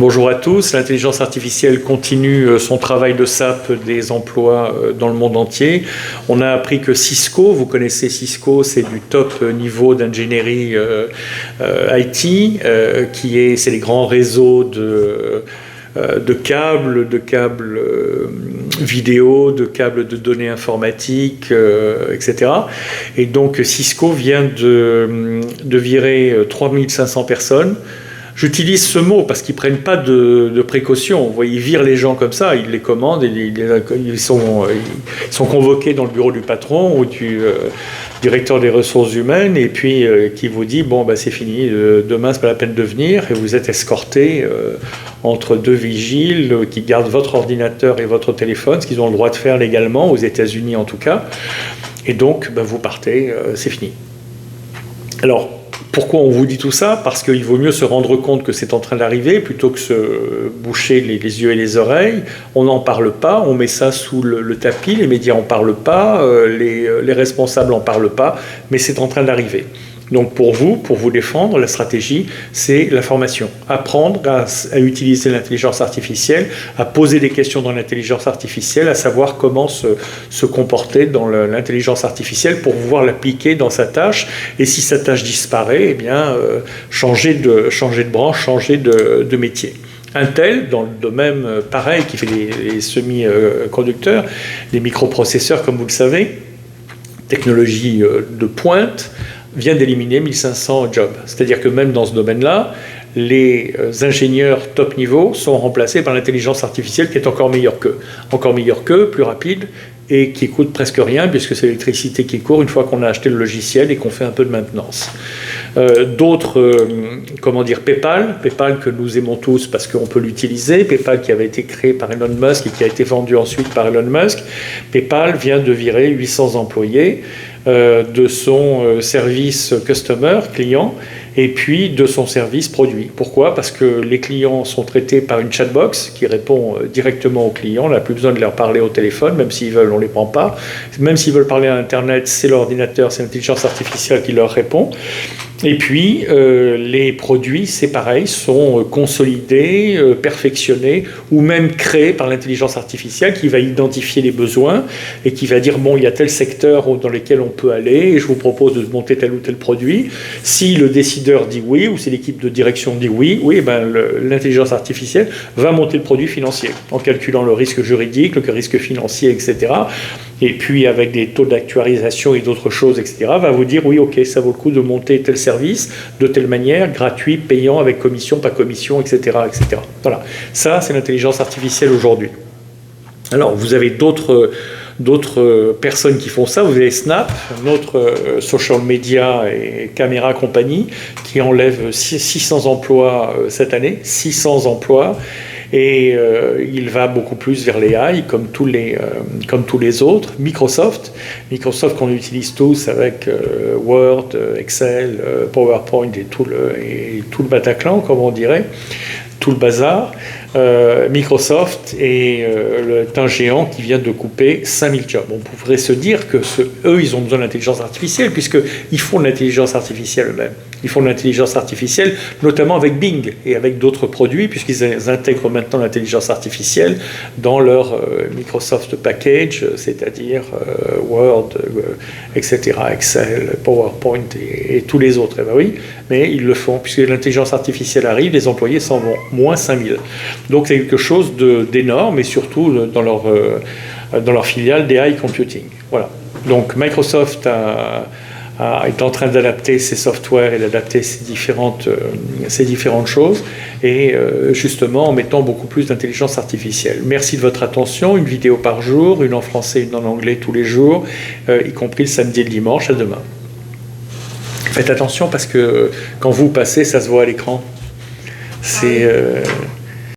Bonjour à tous, l'intelligence artificielle continue son travail de sape des emplois dans le monde entier. On a appris que Cisco, vous connaissez Cisco, c'est du top niveau d'ingénierie IT, c'est les grands réseaux de câbles vidéo, de câbles de données informatiques, etc. Et donc Cisco vient de virer 3500 personnes. J'utilise ce mot parce qu'ils ne prennent pas de précautions. Vous voyez, ils virent les gens comme ça, ils les commandent, et ils sont convoqués dans le bureau du patron ou du directeur des ressources humaines, et puis qui vous dit, bon, bah, c'est fini, demain, c'est pas la peine de venir, et vous êtes escorté entre deux vigiles qui gardent votre ordinateur et votre téléphone, ce qu'ils ont le droit de faire légalement, aux États-Unis en tout cas, et donc, bah, vous partez, c'est fini. Alors, pourquoi on vous dit tout ça? Parce qu'il vaut mieux se rendre compte que c'est en train d'arriver plutôt que se boucher les yeux et les oreilles. On n'en parle pas, on met ça sous le tapis, les médias n'en parlent pas, les responsables n'en parlent pas, mais c'est en train d'arriver. Donc pour vous défendre, la stratégie, c'est la formation. Apprendre à utiliser l'intelligence artificielle, à poser des questions dans l'intelligence artificielle, à savoir comment se comporter dans l'intelligence artificielle pour pouvoir l'appliquer dans sa tâche. Et si sa tâche disparaît, eh bien, changer de branche, changer de métier. Intel, dans le domaine pareil, qui fait les semi-conducteurs, les microprocesseurs, comme vous le savez, technologie de pointe, vient d'éliminer 1500 jobs. C'est-à-dire que même dans ce domaine-là, les ingénieurs top niveau sont remplacés par l'intelligence artificielle qui est encore meilleure qu'eux, plus rapide, et qui coûte presque rien, puisque c'est l'électricité qui court une fois qu'on a acheté le logiciel et qu'on fait un peu de maintenance. PayPal que nous aimons tous parce qu'on peut l'utiliser, PayPal qui avait été créé par Elon Musk et qui a été vendu ensuite par Elon Musk, PayPal vient de virer 800 employés de son service customer, client, et puis de son service produit. Pourquoi? Parce que les clients sont traités par une chatbox qui répond directement aux clients. On n'a plus besoin de leur parler au téléphone, même s'ils veulent, on ne les prend pas. Même s'ils veulent parler à Internet, c'est l'ordinateur, c'est l'intelligence artificielle qui leur répond. Et puis, les produits, c'est pareil, sont consolidés, perfectionnés, ou même créés par l'intelligence artificielle qui va identifier les besoins et qui va dire, bon, il y a tel secteur dans lequel on peut aller, et je vous propose de monter tel ou tel produit. Si le décideur dit oui, ou si l'équipe de direction dit oui, ben, l'intelligence artificielle va monter le produit financier, en calculant le risque juridique, le risque financier, etc., et puis avec des taux d'actuarisation et d'autres choses, etc., va vous dire, oui, ok, ça vaut le coup de monter tel service, de telle manière, gratuit, payant, avec commission, pas commission, etc., etc. Voilà, ça, c'est l'intelligence artificielle aujourd'hui. Alors, vous avez d'autres personnes qui font ça. Vous avez Snap, notre social media et caméra compagnie, qui enlève 600 emplois cette année, 600 emplois, et il va beaucoup plus vers les AI, comme tous les autres. Microsoft qu'on utilise tous avec Word, Excel, PowerPoint et tout le Bataclan, comme on dirait, tout le bazar. Microsoft est un géant qui vient de couper 5000 jobs. On pourrait se dire que eux, ils ont besoin d'intelligence artificielle, puisqu'ils font de l'intelligence artificielle eux-mêmes. Ils font de l'intelligence artificielle, notamment avec Bing et avec d'autres produits, puisqu'ils intègrent maintenant l'intelligence artificielle dans leur Microsoft Package, c'est-à-dire Word, etc., Excel, PowerPoint et tous les autres. Eh ben oui, mais ils le font, puisque l'intelligence artificielle arrive, les employés s'en vont, moins 5000. Donc c'est quelque chose d'énorme, et surtout dans leur filiale d'AI Computing. Voilà. Donc Microsoft est en train d'adapter ses softwares et d'adapter ses différentes choses, et justement en mettant beaucoup plus d'intelligence artificielle. Merci de votre attention. Une vidéo par jour, une en français, une en anglais tous les jours, y compris le samedi et le dimanche. À demain. Faites attention parce que quand vous passez, ça se voit à l'écran. C'est